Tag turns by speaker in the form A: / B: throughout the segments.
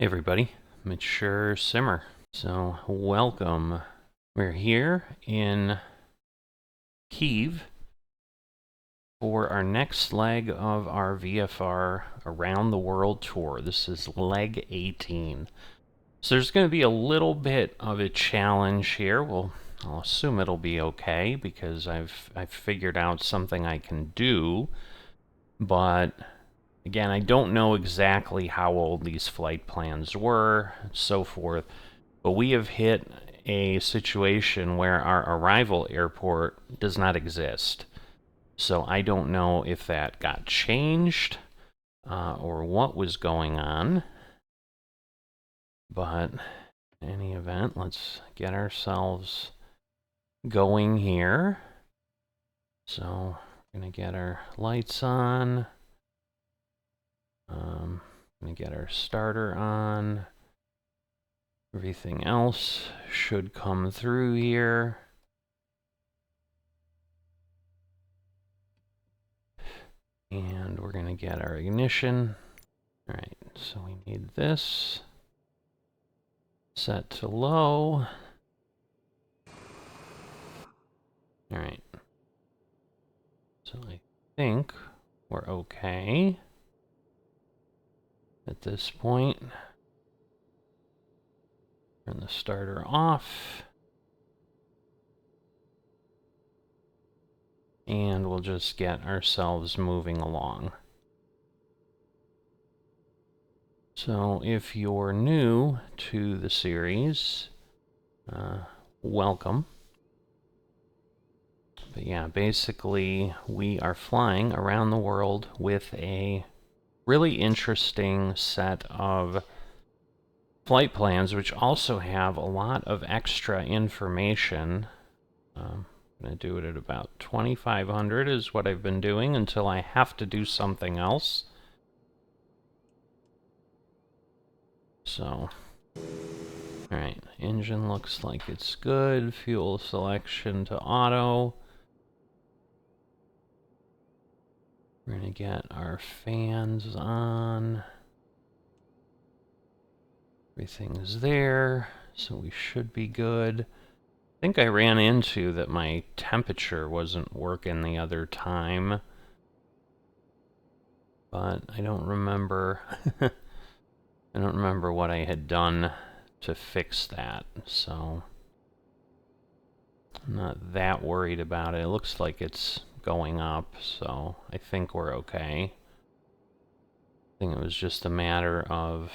A: Hey everybody, Mature Simmer. So welcome. We're here in Kyiv for our next leg of our VFR Around the World tour. This is leg 18. So there's going to be a little bit of a challenge here. I'll assume it'll be okay because I've figured out something I can do, but again, I don't know exactly how old these flight plans were, and so forth, but we have hit a situation where our arrival airport does not exist. So I don't know if that got changed or what was going on. But in any event, let's get ourselves going here. So we're going to get our lights on. Going to get our starter on. Everything else should come through here. And we're going to get our ignition. All right, so we need this. Set to low. All right. So I think we're okay at this point. Turn the starter off. And we'll just get ourselves moving along. So if you're new to the series, welcome. But yeah, basically we are flying around the world with a really interesting set of flight plans, which also have a lot of extra information. I'm going to do it at about 2500 is what I've been doing until I have to do something else. So, alright, engine looks like it's good. Fuel selection to auto. We're going to get our fans on. Everything's there, so we should be good. I think I ran into that my temperature wasn't working the other time, but I don't remember. I don't remember what I had done to fix that, so I'm not that worried about it. It looks like it's going up, so I think we're okay. I think it was just a matter of,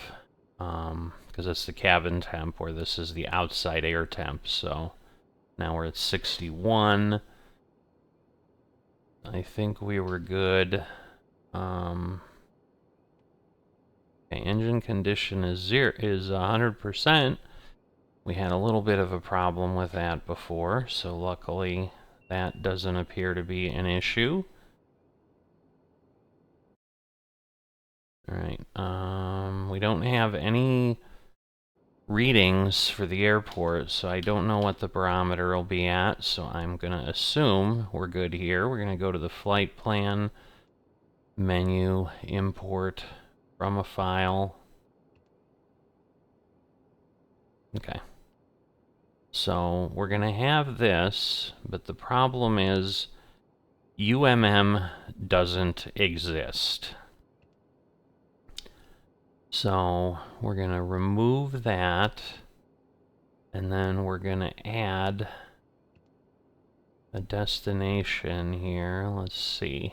A: because it's the cabin temp, where this is the outside air temp, so now we're at 61. I think we were good. Okay, engine condition is 100%. We had a little bit of a problem with that before, so luckily that doesn't appear to be an issue. Alright, we don't have any readings for the airport, so I don't know what the barometer will be at, so I'm going to assume we're good here. We're going to go to the flight plan menu, import from a file. Okay. So we're going to have this, but the problem is UMM doesn't exist. So we're going to remove that, and then we're going to add a destination here. Let's see.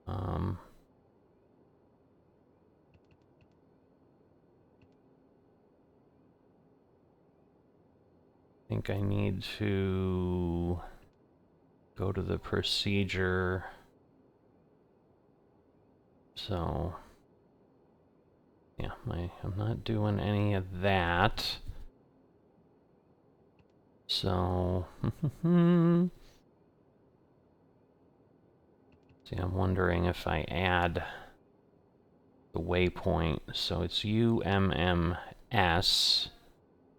A: I think I need to go to the procedure. So yeah, I'm not doing any of that. So, see, I'm wondering if I add the waypoint. So it's UMMS,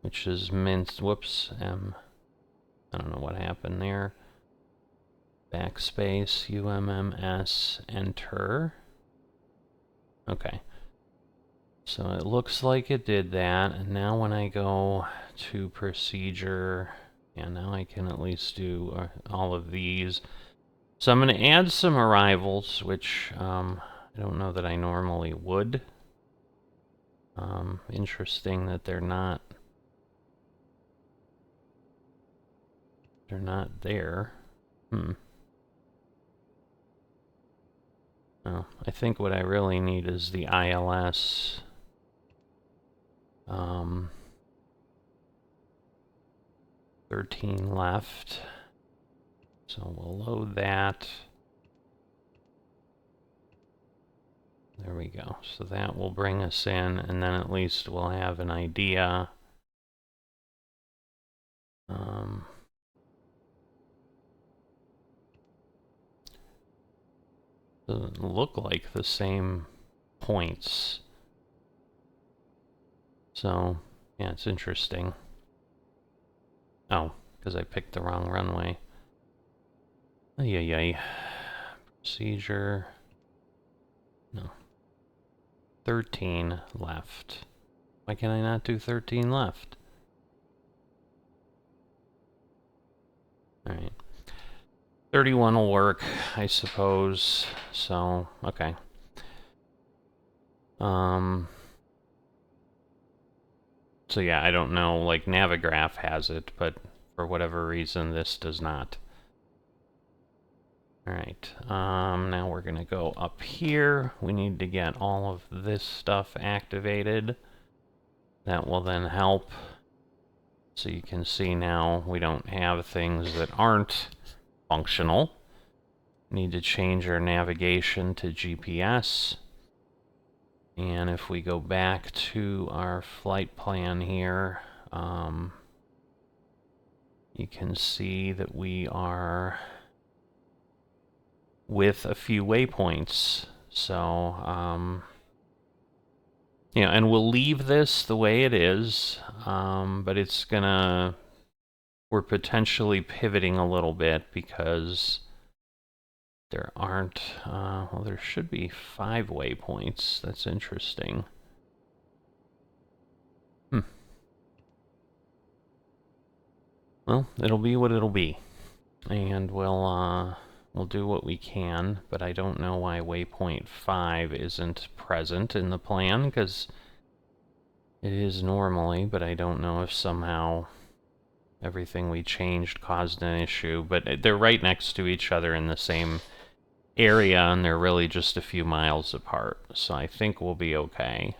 A: which is Minsk. Whoops, I don't know what happened there. Backspace, UMMS, enter. Okay. So it looks like it did that, and now when I go to procedure, and now I can at least do all of these. So I'm going to add some arrivals, which I don't know that I normally would. Interesting that they're not there. Oh, I think what I really need is the ILS. 13 left. So we'll load that. There we go. So that will bring us in, and then at least we'll have an idea. Doesn't look like the same points. So, yeah, it's interesting. Oh, because I picked the wrong runway. Ay. Procedure. No. 13 left. Why can I not do 13 left? Alright. 31 will work, I suppose. So, okay. So yeah, I don't know, like Navigraph has it, but for whatever reason this does not. Alright, now we're gonna go up here. We need to get all of this stuff activated. That will then help. So you can see now we don't have things that aren't functional. Need to change our navigation to GPS. And if we go back to our flight plan here, you can see that we are with a few waypoints. So, yeah, and we'll leave this the way it is, but it's gonna... We're potentially pivoting a little bit because there aren't... well, there should be 5 waypoints. That's interesting. Well, it'll be what it'll be. And we'll do what we can, but I don't know why waypoint 5 isn't present in the plan, because it is normally, but I don't know if somehow everything we changed caused an issue. But they're right next to each other in the same area, and they're really just a few miles apart, so I think we'll be okay.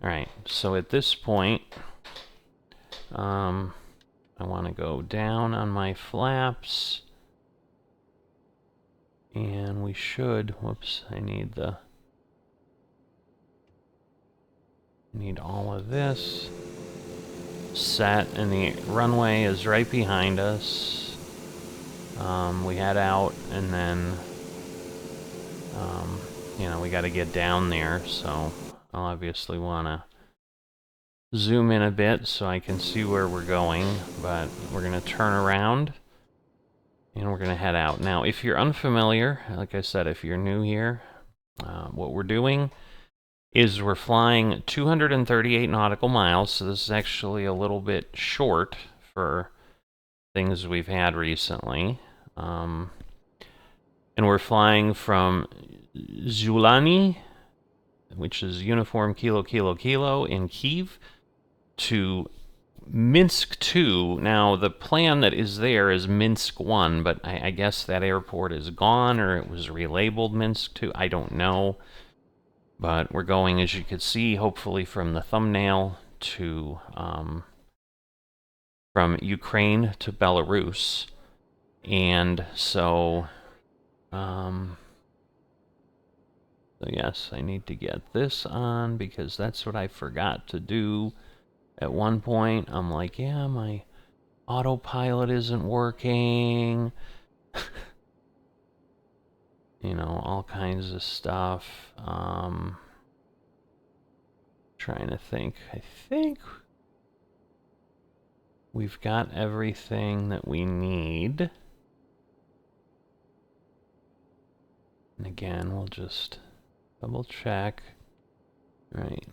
A: Alright, so at this point, I want to go down on my flaps, and we should, whoops, I need all of this set, and the runway is right behind us. We head out, and then, you know, we got to get down there, so I'll obviously want to zoom in a bit so I can see where we're going, but we're going to turn around and we're going to head out. Now, if you're unfamiliar, like I said, if you're new here, what we're doing is we're flying 238 nautical miles, so this is actually a little bit short for things we've had recently. And we're flying from Zulani, which is Uniform Kilo Kilo Kilo in Kyiv, to Minsk 2. Now, the plan that is there is Minsk 1, but I guess that airport is gone, or it was relabeled Minsk 2. I don't know. But we're going, as you can see, hopefully from the thumbnail, to from Ukraine to Belarus. And so, so yes, I need to get this on, because that's what I forgot to do at one point. I'm like, yeah, my autopilot isn't working. You know, all kinds of stuff. Trying to think. I think we've got everything that we need. And again, we'll just double check. Right.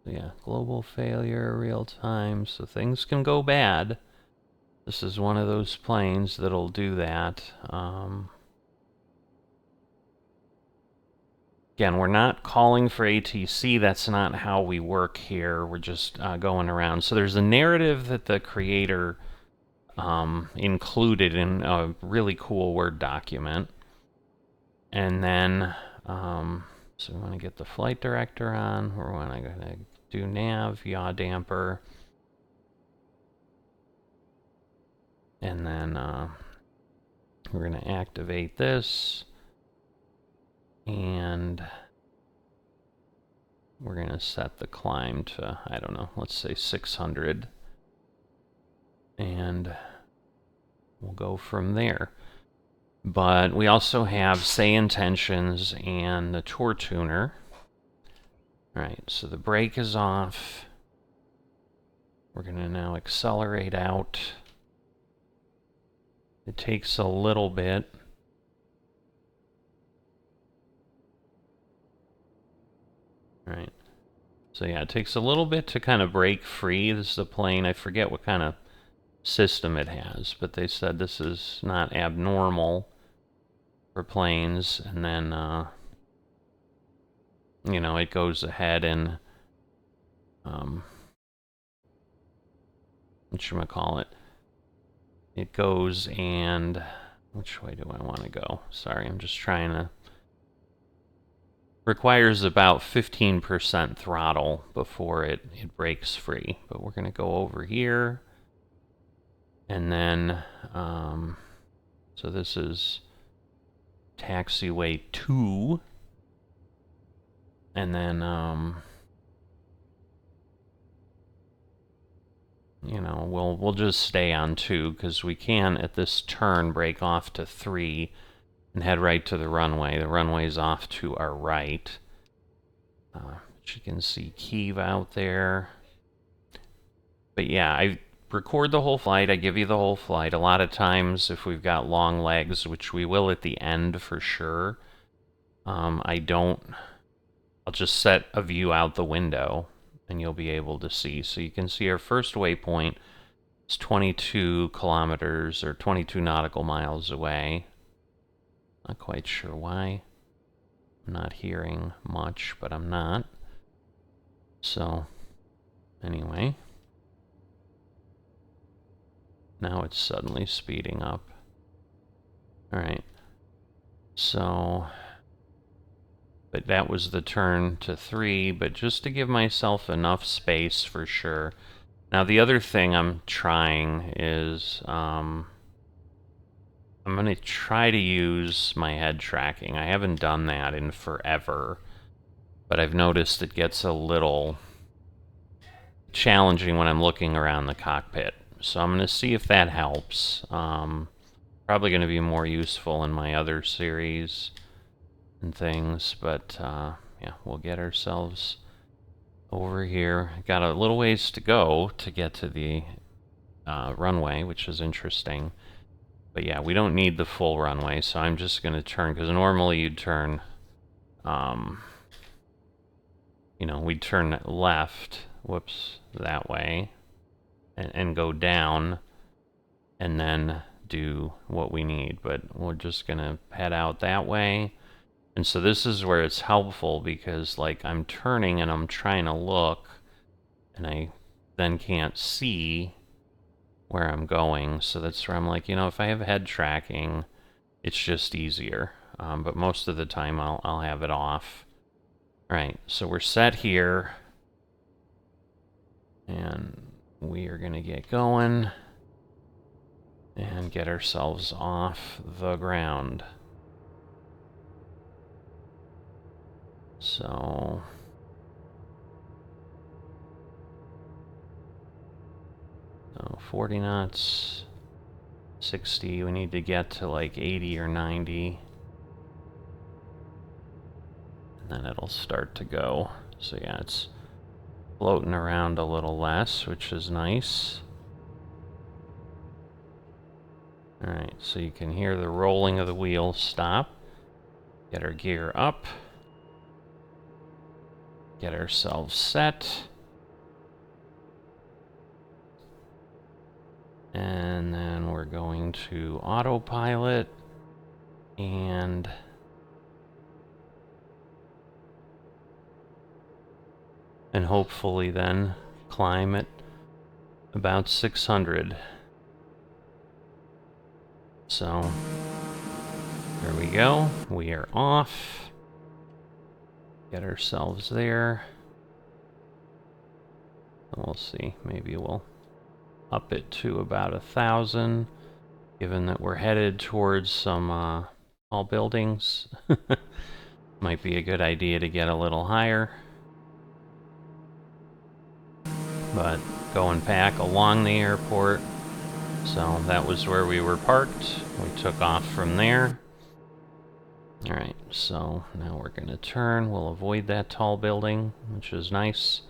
A: So yeah, global failure, real time, so things can go bad. This is one of those planes that'll do that. Again, we're not calling for ATC. That's not how we work here. We're just going around. So there's a narrative that the creator included in a really cool Word document. And then, so we want to get the flight director on. We're going to do nav, yaw damper. And then we're going to activate this. And we're going to set the climb to, I don't know, let's say 600. And we'll go from there. But we also have SayIntentions and the Tour Tuner. Alright, so the brake is off. We're going to now accelerate out. It takes a little bit. Alright. So yeah, it takes a little bit to kind of break free. This is a plane, I forget what kind of system it has, but they said this is not abnormal for planes. And then, you know, it goes ahead and, whatchamacallit, it goes and, which way do I want to go? Sorry, I'm just trying to, requires about 15% throttle before it breaks free. But we're going to go over here. And then, so this is taxiway 2. And then, you know, we'll just stay on 2 because we can, at this turn, break off to 3 and head right to the runway. The runway's off to our right. You can see Kyiv out there. But yeah, I record the whole flight. I give you the whole flight. A lot of times, if we've got long legs, which we will at the end for sure, I'll just set a view out the window and you'll be able to see. So you can see our first waypoint is 22 kilometers or 22 nautical miles away. Not quite sure why. I'm not hearing much, but I'm not. So, anyway. Now it's suddenly speeding up. Alright. So, but that was the turn to 3, but just to give myself enough space for sure. Now the other thing I'm trying is, I'm going to try to use my head tracking. I haven't done that in forever, but I've noticed it gets a little challenging when I'm looking around the cockpit. So I'm going to see if that helps. Probably going to be more useful in my other series and things, but yeah, we'll get ourselves over here. Got a little ways to go to get to the runway, which is interesting. But yeah, we don't need the full runway, so I'm just going to turn, because normally you'd turn, you know, we'd turn left, whoops, that way, and go down, and then do what we need. But we're just going to head out that way. And so this is where it's helpful, because like I'm turning and I'm trying to look, and I then can't see where I'm going. So that's where I'm like, you know, if I have head tracking, it's just easier. But most of the time I'll have it off. All right, so we're set here. And we are going to get going and get ourselves off the ground. So 40 knots, 60, we need to get to like 80 or 90. And then it'll start to go. So yeah, it's floating around a little less, which is nice. Alright, so you can hear the rolling of the wheels stop. Get our gear up. Get ourselves set. And then we're going to autopilot and hopefully then climb at about 600. So there we go. We are off. Get ourselves there. And we'll see. Maybe we'll up it to about 1,000, given that we're headed towards some tall buildings. Might be a good idea to get a little higher. But going back along the airport, so that was where we were parked. We took off from there. Alright, so now we're going to turn. We'll avoid that tall building, which is nice.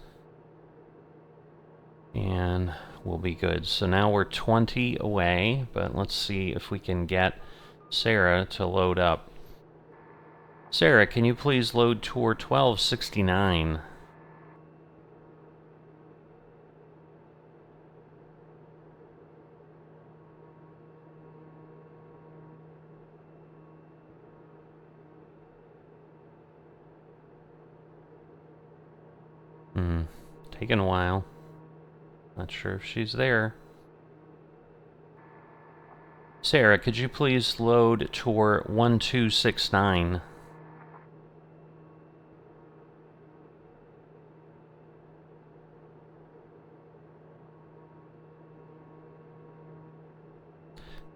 A: And we'll be good. So now we're 20 away, but let's see if we can get Sarah to load up. Sarah, can you please load tour 1269? Taking a while. Not sure if she's there. Sarah, could you please load tour 1269?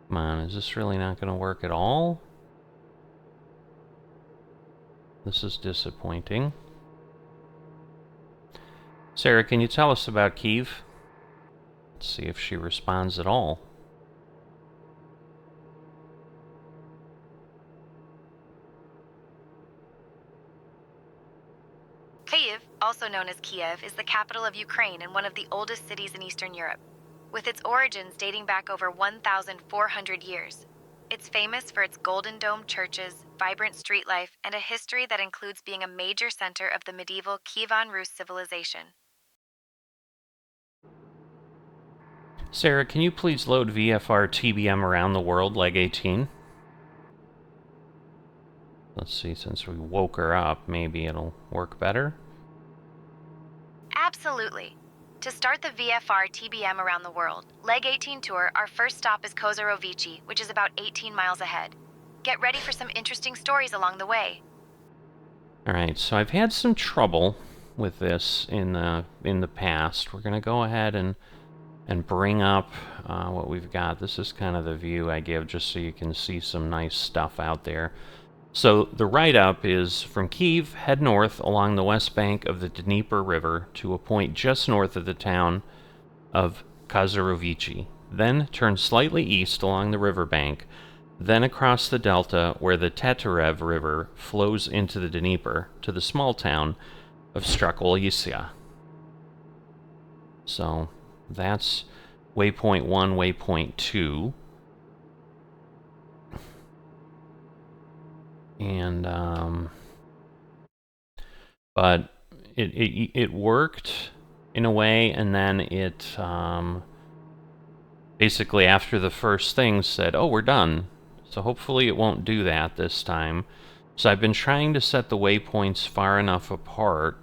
A: Come on, is this really not going to work at all? This is disappointing. Sarah, can you tell us about Kyiv? Let's see if she responds at all.
B: Kyiv, also known as Kiev, is the capital of Ukraine and one of the oldest cities in Eastern Europe, with its origins dating back over 1,400 years. It's famous for its Golden Dome churches, vibrant street life, and a history that includes being a major center of the medieval Kievan Rus civilization.
A: Sarah, can you please load VFR TBM around the world, leg 18? Let's see, since we woke her up, maybe it'll work better.
B: Absolutely. To start the VFR TBM around the world, leg 18 tour, our first stop is Kozarovici, which is about 18 miles ahead. Get ready for some interesting stories along the way.
A: Alright, so I've had some trouble with this in the past. We're going to go ahead and bring up what we've got. This is kind of the view I give just so you can see some nice stuff out there. So the write-up is, from Kyiv, head north along the west bank of the Dnieper River to a point just north of the town of Kozarovici. Then turn slightly east along the riverbank, then across the delta where the Teterev River flows into the Dnieper to the small town of Strakolisia. So that's waypoint 1, waypoint 2. And, but it worked in a way, and then it, basically after the first thing said, oh, we're done. So hopefully it won't do that this time. So I've been trying to set the waypoints far enough apart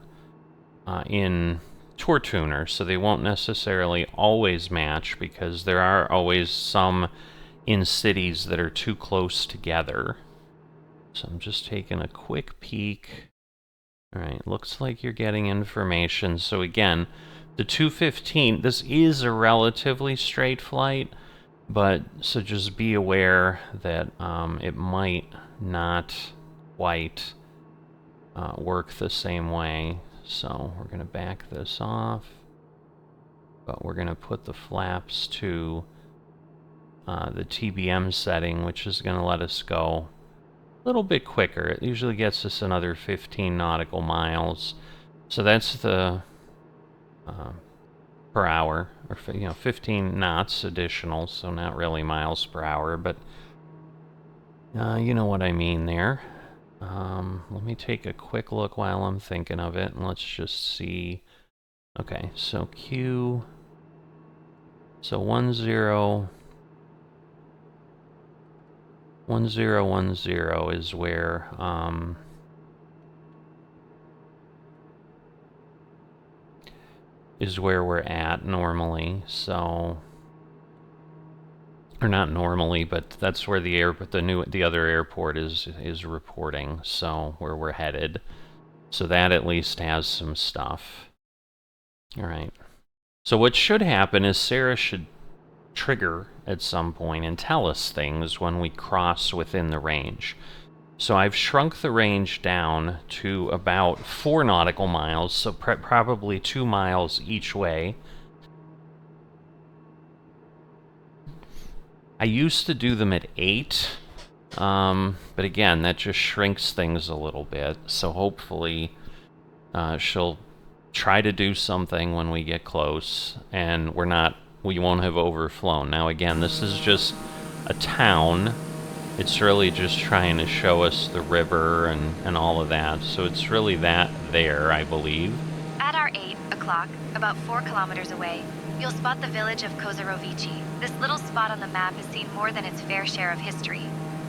A: in Tour Tuner so they won't necessarily always match, because there are always some in cities that are too close together. So I'm just taking a quick peek. Alright, looks like you're getting information. So again, the 215, this is a relatively straight flight, but so just be aware that it might not quite work the same way. So we're going to back this off, but we're going to put the flaps to the TBM setting, which is going to let us go a little bit quicker. It usually gets us another 15 nautical miles. So that's the per hour, or 15 knots additional, so not really miles per hour, but you know what I mean there. Let me take a quick look while I'm thinking of it, and let's just see. Okay, so Q. So 101010 is where we're at normally. So, or not normally, but that's where the other airport is reporting. So where we're headed. So that at least has some stuff. All right. So what should happen is Sarah should trigger at some point and tell us things when we cross within the range. So I've shrunk the range down to about 4 nautical miles, so probably 2 miles each way. I used to do them at 8, but again, that just shrinks things a little bit. So hopefully she'll try to do something when we get close, and we won't have overflown. Now again, this is just a town. It's really just trying to show us the river and all of that. So it's really that there, I believe.
B: At our 8 o'clock, about 4 kilometers away, you'll spot the village of Kozarovici. This little spot on the map has seen more than its fair share of history,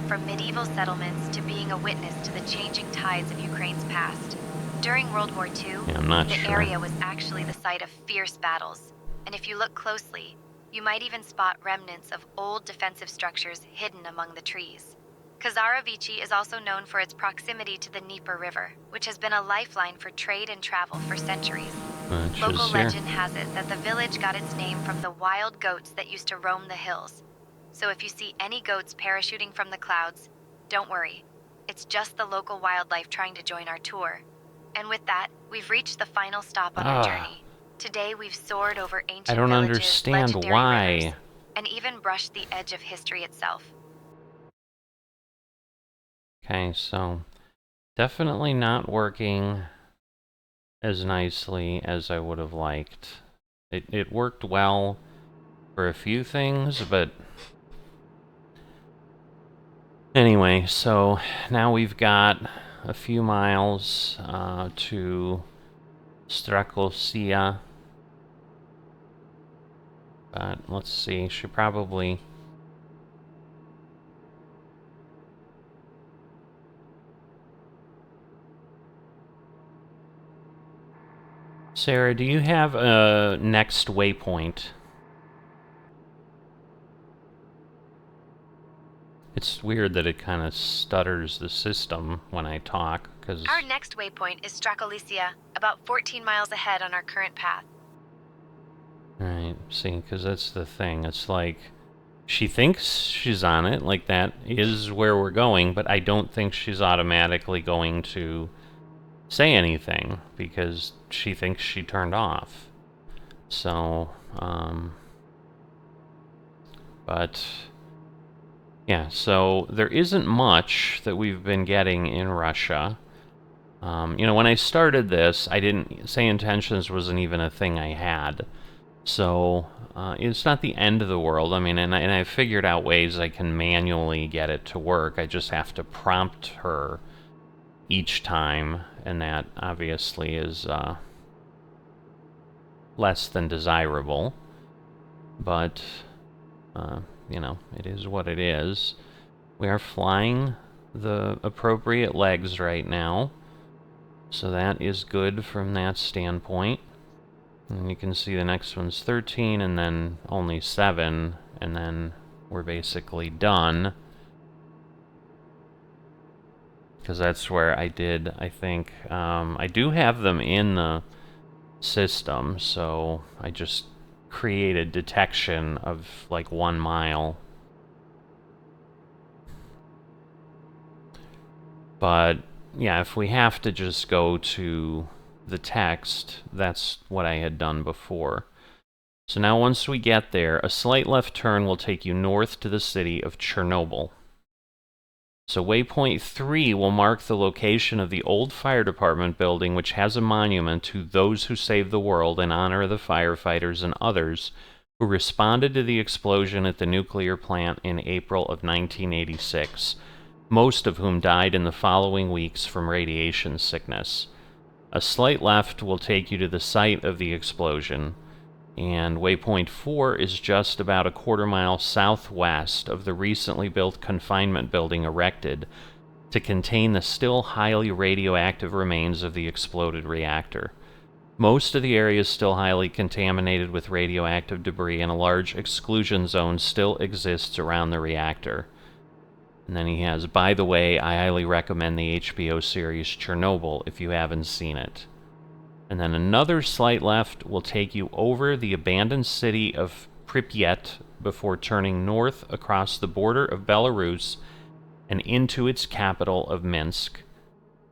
B: from medieval settlements to being a witness to the changing tides of Ukraine's past. During World War II, the area was actually the site of fierce battles. And if you look closely, you might even spot remnants of old defensive structures hidden among the trees. Kozarovici is also known for its proximity to the Dnieper River, which has been a lifeline for trade and travel for centuries. Local legend has it that the village got its name from the wild goats that used to roam the hills. So if you see any goats parachuting from the clouds, don't worry. It's just the local wildlife trying to join our tour. And with that, we've reached the final stop on our journey. Today we've soared over ancient villages, legendary rivers, and even brushed the edge of history itself.
A: Okay, so definitely not working as nicely as I would have liked. It worked well for a few things, but anyway, so now we've got a few miles to Strakosia. But let's see, should probably... Sarah, do you have a next waypoint? It's weird that it kind of stutters the system when I talk, because...
B: Our next waypoint is Strakosia, about 14 miles ahead on our current path.
A: Right, see, because that's the thing. It's like, she thinks she's on it, like that is where we're going, but I don't think she's automatically going to say anything, because she thinks she turned off. So, but... yeah, so there isn't much that we've been getting in Russia. You know, when I started this, SayIntentions wasn't even a thing I had. So, it's not the end of the world. I mean, and I figured out ways I can manually get it to work. I just have to prompt her each time, and that obviously is less than desirable. But, you know, it is what it is. We are flying the appropriate legs right now, so that is good from that standpoint. And you can see the next one's 13, and then only 7, and then we're basically done. Because that's where I did, I think, I do have them in the system, so I just created detection of like 1 mile. But yeah, if we have to just go to the text, that's what I had done before. So now once we get there, a slight left turn will take you north to the city of Chernobyl. So waypoint 3 will mark the location of the old fire department building, which has a monument to those who saved the world in honor of the firefighters and others who responded to the explosion at the nuclear plant in April of 1986. most of whom died in the following weeks from radiation sickness. A slight left will take you to the site of the explosion, and waypoint 4 is just about a quarter-mile southwest of the recently built confinement building erected to contain the still highly radioactive remains of the exploded reactor. Most of the area is still highly contaminated with radioactive debris, and a large exclusion zone still exists around the reactor. And then he has, by the way, I highly recommend the HBO series Chernobyl if you haven't seen it. And then another slight left will take you over the abandoned city of Pripyat before turning north across the border of Belarus and into its capital of Minsk.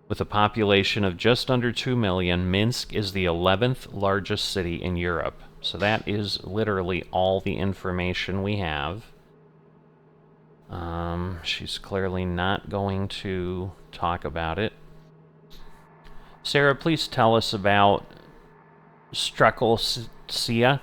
A: With a population of just under 2 million, Minsk is the 11th largest city in Europe. So that is literally all the information we have. She's clearly not going to talk about it. Sarah, please tell us about Strakolsia.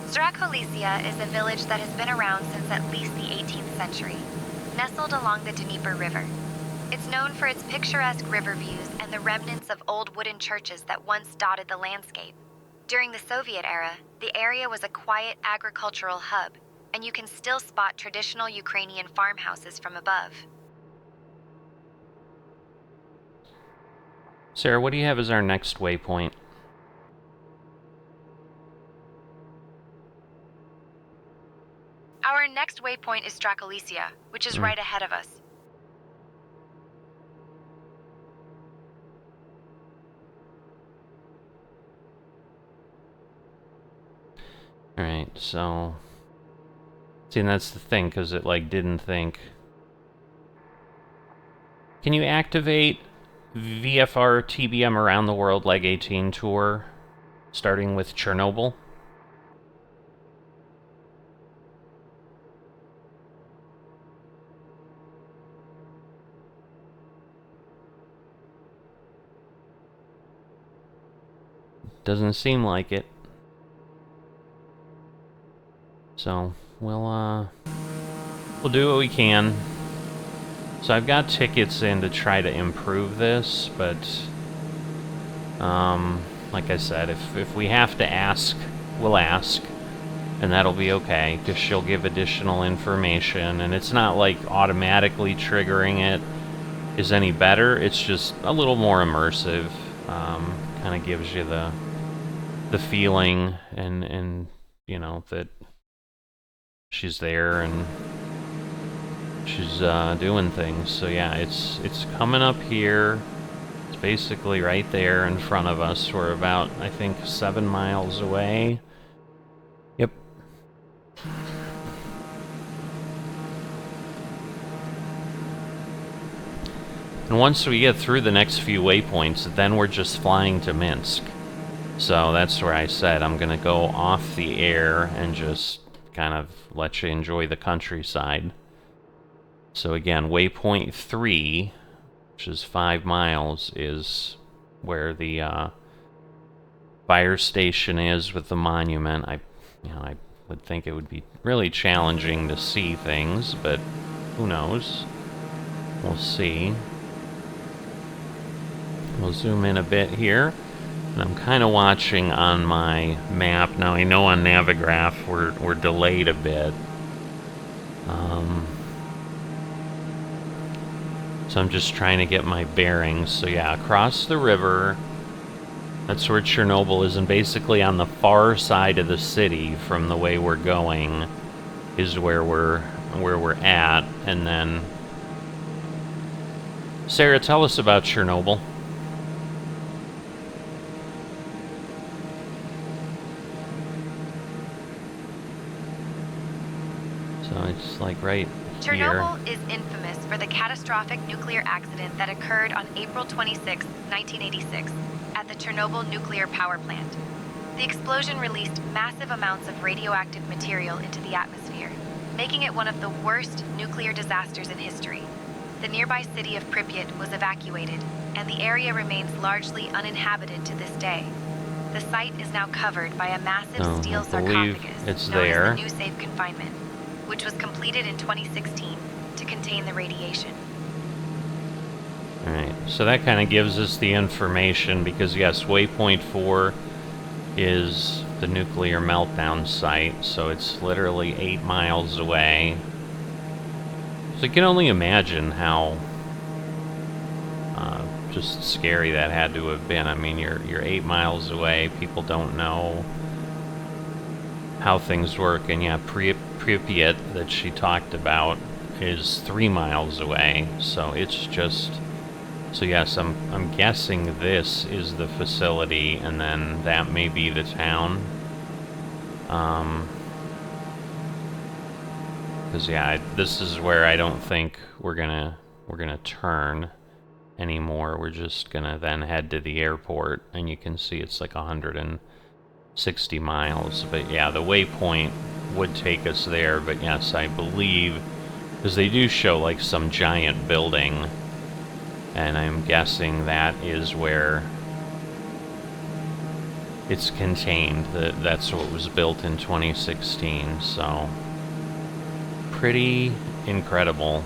B: Strakolisia is a village that has been around since at least the 18th century, nestled along the Dnieper River. It's known for its picturesque river views and the remnants of old wooden churches that once dotted the landscape. During the Soviet era, the area was a quiet agricultural hub, and you can still spot traditional Ukrainian farmhouses from above.
A: Sarah, what do you have as our next waypoint?
B: Our next waypoint is Strakolisia, which is right ahead of us.
A: Alright, so... See, and that's the thing, because it, like, didn't think... Can you activate VFR TBM Around the World Leg 18 Tour, starting with Chernobyl? Doesn't seem like it. So, we'll do what we can. So I've got tickets in to try to improve this, but, like I said, if we have to ask, we'll ask, and that'll be okay, because she'll give additional information, and it's not like automatically triggering it is any better, it's just a little more immersive, kind of gives you the feeling, and you know, that she's there, and she's doing things. So yeah, it's coming up here. It's basically right there in front of us. We're about, I think, 7 miles away. Yep. And once we get through the next few waypoints, then we're just flying to Minsk. So that's where I said I'm gonna go off the air and just kind of let you enjoy the countryside. So again, waypoint 3, which is 5 miles, is where the fire station is with the monument. I would think it would be really challenging to see things, but who knows? We'll see. We'll zoom in a bit here. And I'm kind of watching on my map. Now, I know on Navigraph we're delayed a bit. So I'm just trying to get my bearings. So yeah, across the river, that's where Chernobyl is, and basically on the far side of the city from the way we're going is where we're at. And then, Sarah, tell us about Chernobyl. So it's like right
B: Chernobyl is infamous for the catastrophic nuclear accident that occurred on April 26, 1986, at the Chernobyl nuclear power plant. The explosion released massive amounts of radioactive material into the atmosphere, making it one of the worst nuclear disasters in history. The nearby city of Pripyat was evacuated, and the area remains largely uninhabited to this day. The site is now covered by a massive
A: So,
B: steel
A: I believe
B: sarcophagus
A: it's
B: known
A: there.
B: as the New Safe Confinement, which was completed in 2016 to contain the radiation.
A: Alright, so that kind of gives us the information because, yes, waypoint 4 is the nuclear meltdown site, so it's literally 8 miles away. So you can only imagine how just scary that had to have been. I mean, you're 8 miles away, people don't know how things work, and yeah, Pripyat that she talked about is 3 miles away, so it's just... So yes, I'm guessing this is the facility, and then that may be the town. Because yeah, this is where I don't think we're gonna turn anymore. We're just gonna then head to the airport, and you can see it's like 160 miles. But yeah, the waypoint would take us there. But yes, I believe, because they do show like some giant building, and I'm guessing that is where it's contained. That's what was built in 2016, so pretty incredible.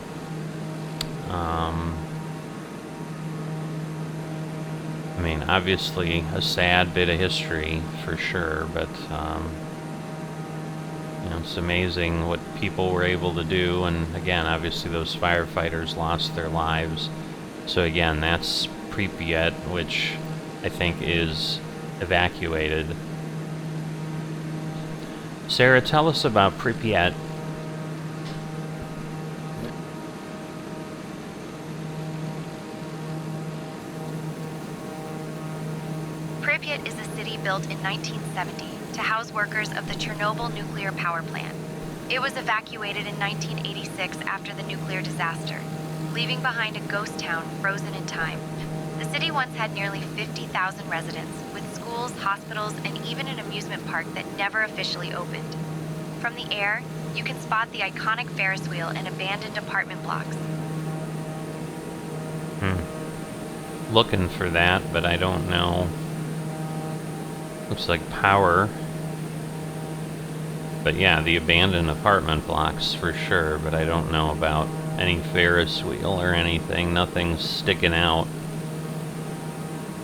A: I mean, obviously a sad bit of history for sure, but you know, it's amazing what people were able to do, and again, obviously those firefighters lost their lives. So again, that's Pripyat, which I think is evacuated. Sarah, tell us about Pripyat.
B: Pripyat is a city built in 1970 to house workers of the Chernobyl nuclear power plant. It was evacuated in 1986 after the nuclear disaster, leaving behind a ghost town frozen in time. The city once had nearly 50,000 residents, with schools, hospitals, and even an amusement park that never officially opened. From the air, you can spot the iconic Ferris wheel and abandoned apartment blocks.
A: Looking for that, but I don't know. Looks like power. But yeah, the abandoned apartment blocks for sure, but I don't know about any Ferris wheel or anything. Nothing's sticking out.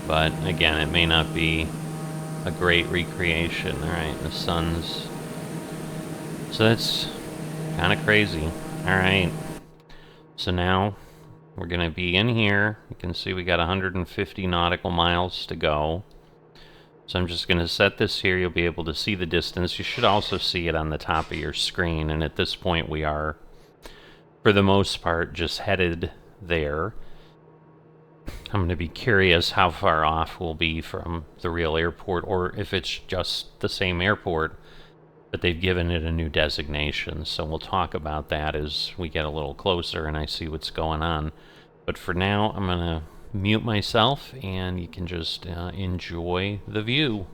A: But again, it may not be a great recreation. Alright, the sun's... So that's kind of crazy. Alright. So now we're going to be in here. You can see we got 150 nautical miles to go. So I'm just going to set this here. You'll be able to see the distance. You should also see it on the top of your screen. And at this point we are, for the most part, just headed there. I'm going to be curious how far off we'll be from the real airport, or if it's just the same airport, but they've given it a new designation. So we'll talk about that as we get a little closer and I see what's going on. But for now, I'm going to mute myself, and you can just enjoy the view.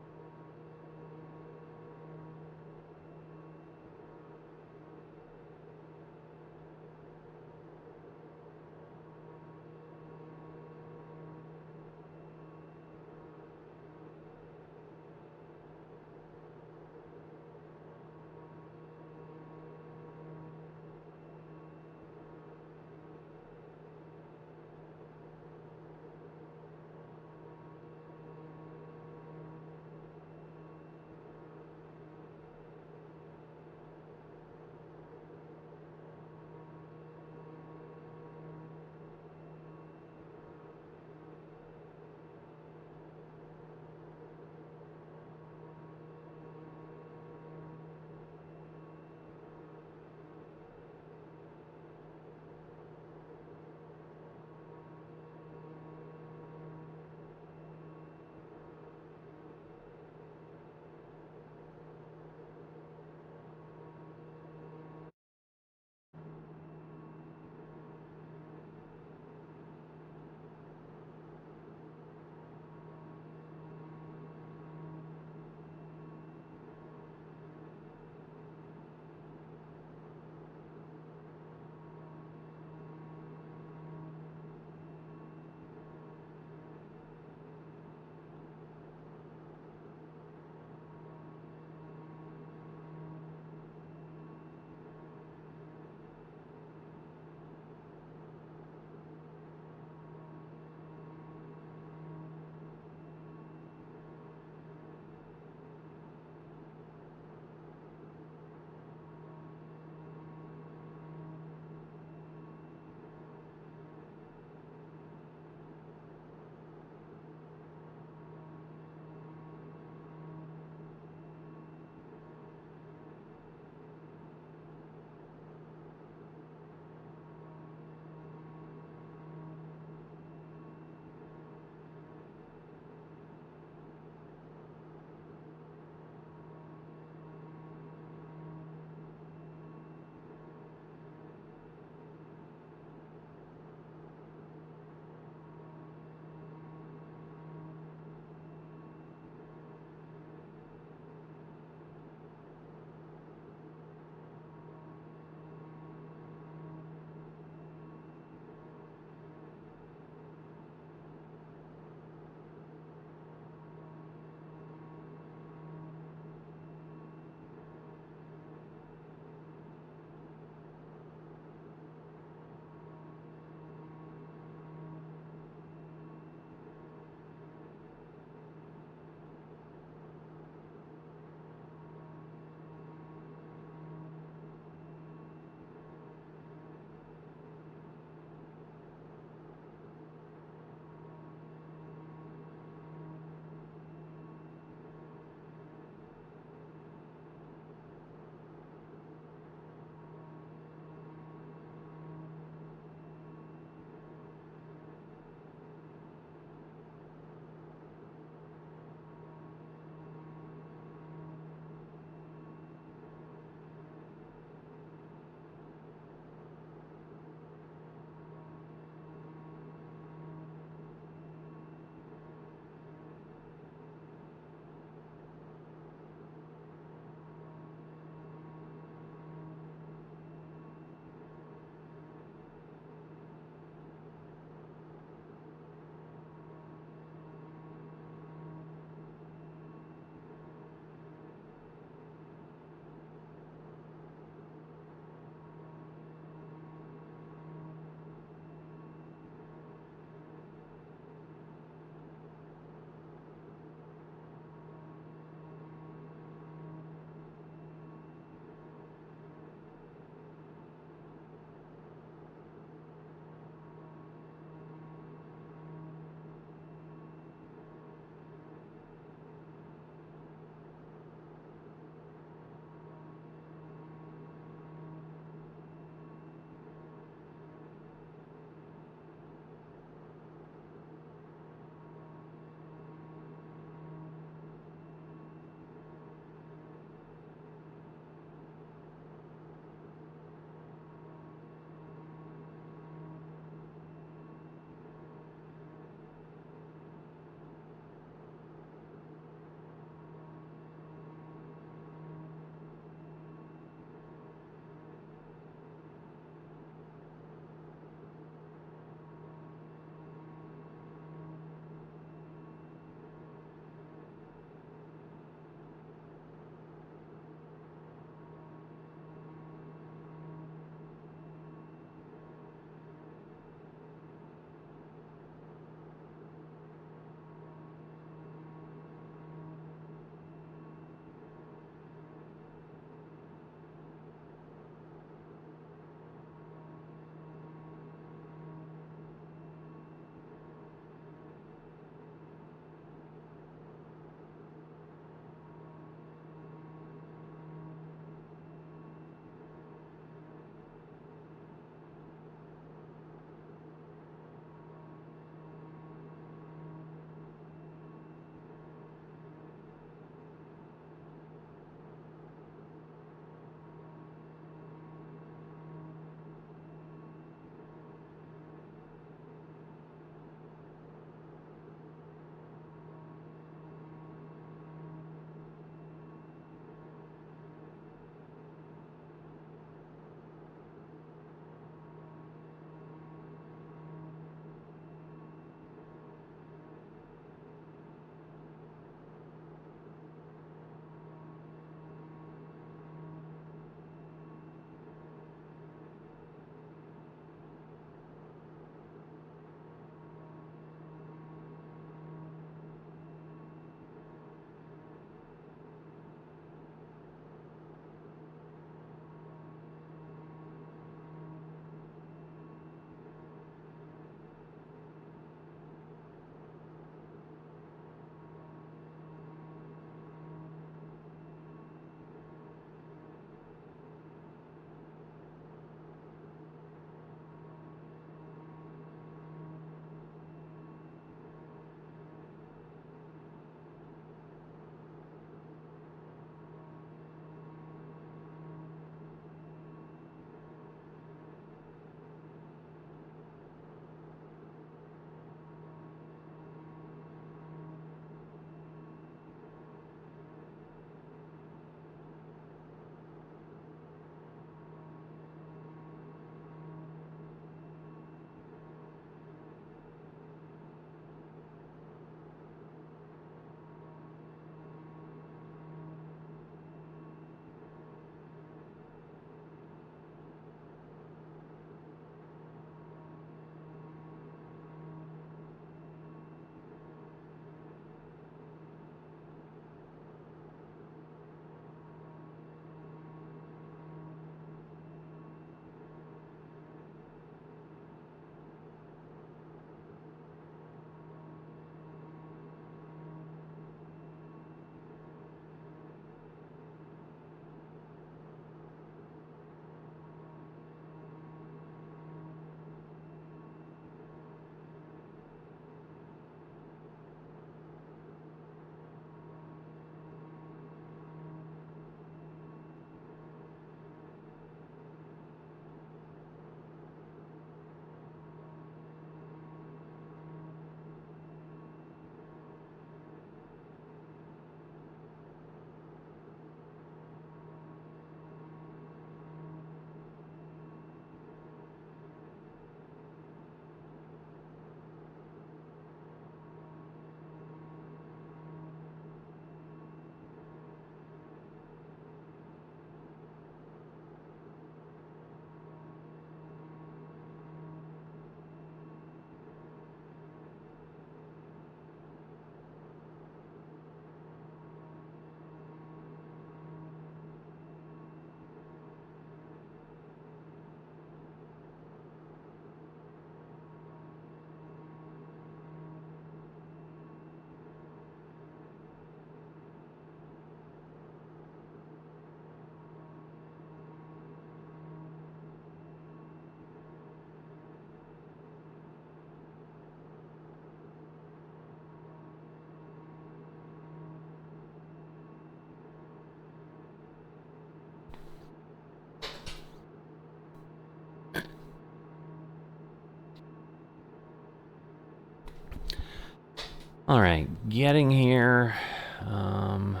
A: Alright, getting here. I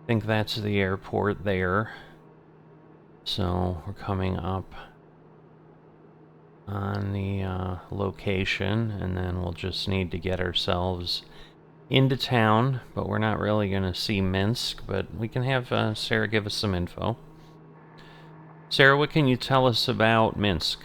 A: think that's the airport there. So we're coming up on the location, and then we'll just need to get ourselves into town, but we're not really going to see Minsk, but we can have Sarah give us some info. Sarah, what can you tell us about Minsk?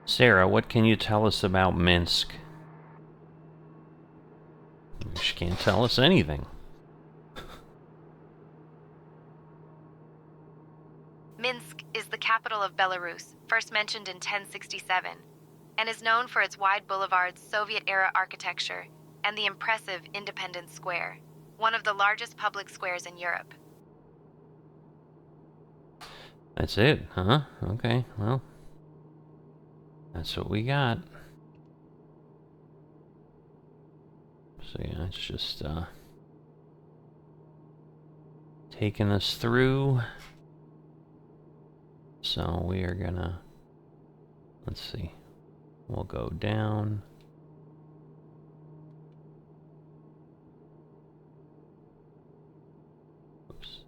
A: Sarah, what can you tell us about Minsk? She can't tell us anything.
B: Minsk is the capital of Belarus, first mentioned in 1067, and is known for its wide boulevards, Soviet-era architecture, and the impressive Independence Square, one of the largest public squares in Europe.
A: That's it, huh? Okay, well, that's what we got. So yeah, it's just taking us through. So we are gonna, let's see, we'll go down. Oops.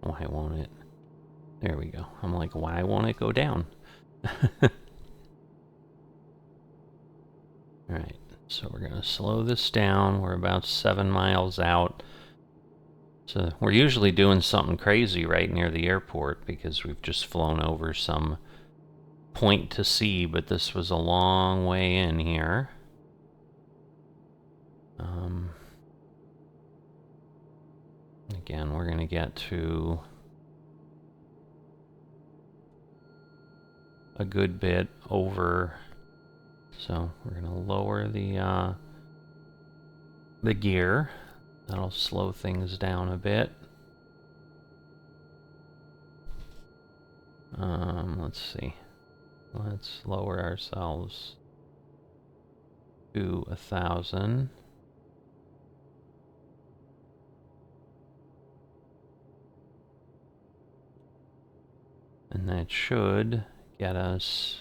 A: Why won't it? There we go. I'm like, why won't it go down? Alright, so we're gonna slow this down. We're about 7 miles out. So we're usually doing something crazy right near the airport because we've just flown over some point to sea, but this was a long way in here. Again, we're gonna get to a good bit over, so we're gonna lower the gear. That'll slow things down a bit. Let's see. Let's lower ourselves to 1,000. And that should get us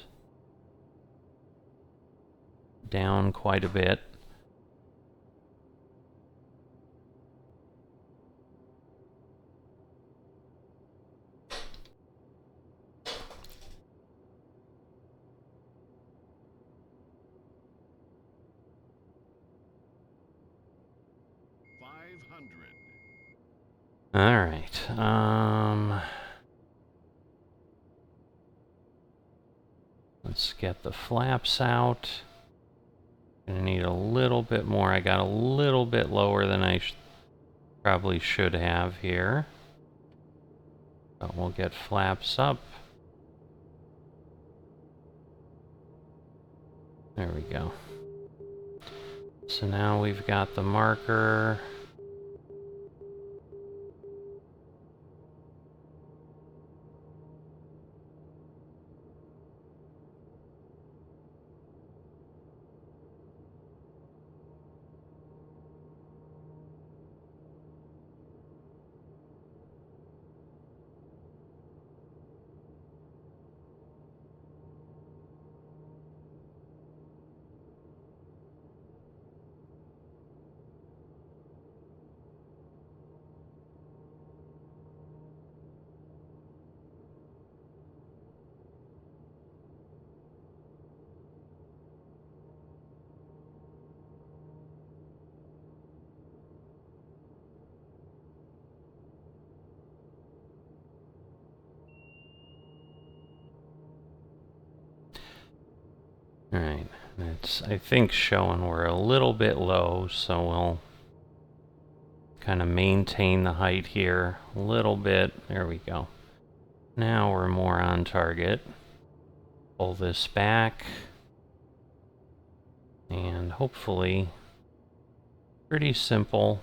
A: down quite a bit. All right. Let's get the flaps out. Gonna need a little bit more. I got a little bit lower than I probably should have here. But we'll get flaps up. There we go. So now we've got the marker. Alright, it's, I think, showing we're a little bit low, so we'll kind of maintain the height here a little bit. There we go. Now we're more on target. Pull this back. And hopefully, pretty simple.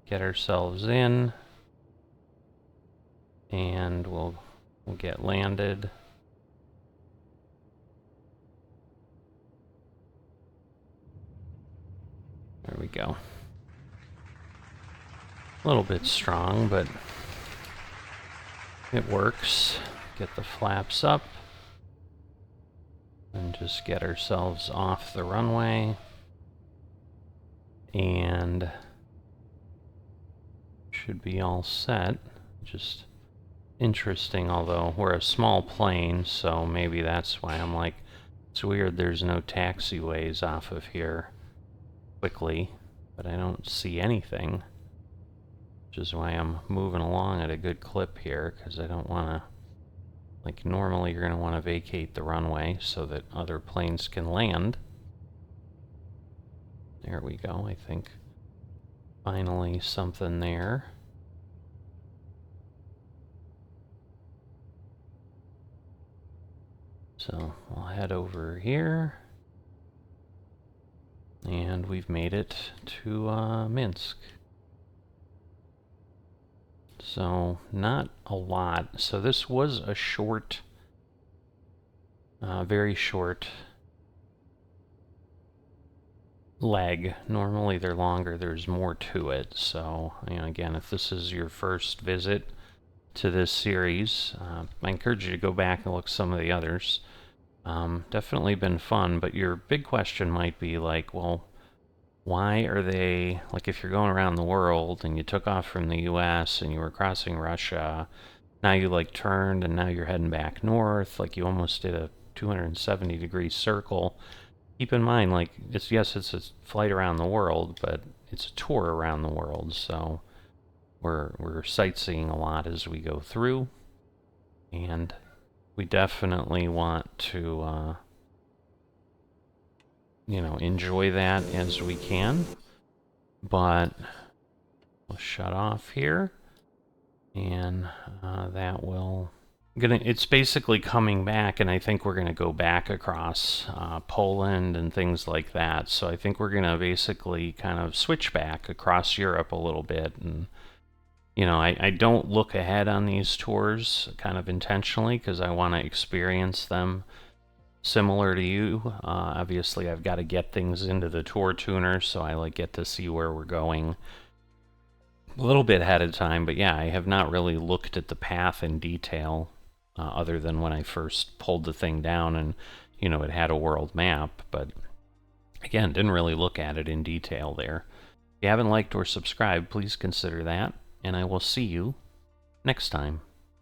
A: Get ourselves in, and we'll get landed. There we go. A little bit strong, but it works. Get the flaps up and just get ourselves off the runway. And should be all set. Just interesting, although we're a small plane, so maybe that's why I'm like, it's weird there's no taxiways off of here quickly, but I don't see anything. Which is why I'm moving along at a good clip here, because I don't want to, like, normally you're going to want to vacate the runway so that other planes can land. There we go, I think. Finally something there. So we'll head over here. And we've made it to Minsk. So not a lot. So this was a short, very short leg. Normally they're longer, there's more to it. So, you know, again, if this is your first visit to this series, I encourage you to go back and look at some of the others. Definitely been fun, but your big question might be like, well, why are they, like, if you're going around the world and you took off from the US and you were crossing Russia, now you like turned and now you're heading back north, like you almost did a 270-degree circle. Keep in mind, like, it's a flight around the world, but it's a tour around the world, so we're sightseeing a lot as we go through, and we definitely want to you know, enjoy that as we can. But we'll shut off here, and that will it's basically coming back, and I think we're gonna go back across Poland and things like that. So I think we're gonna basically kind of switch back across Europe a little bit. And you know, I don't look ahead on these tours kind of intentionally because I want to experience them similar to you. Obviously, I've got to get things into the tour tuner, so I like get to see where we're going a little bit ahead of time. But yeah, I have not really looked at the path in detail, other than when I first pulled the thing down and, you know, it had a world map. But again, didn't really look at it in detail there. If you haven't liked or subscribed, please consider that, and I will see you next time.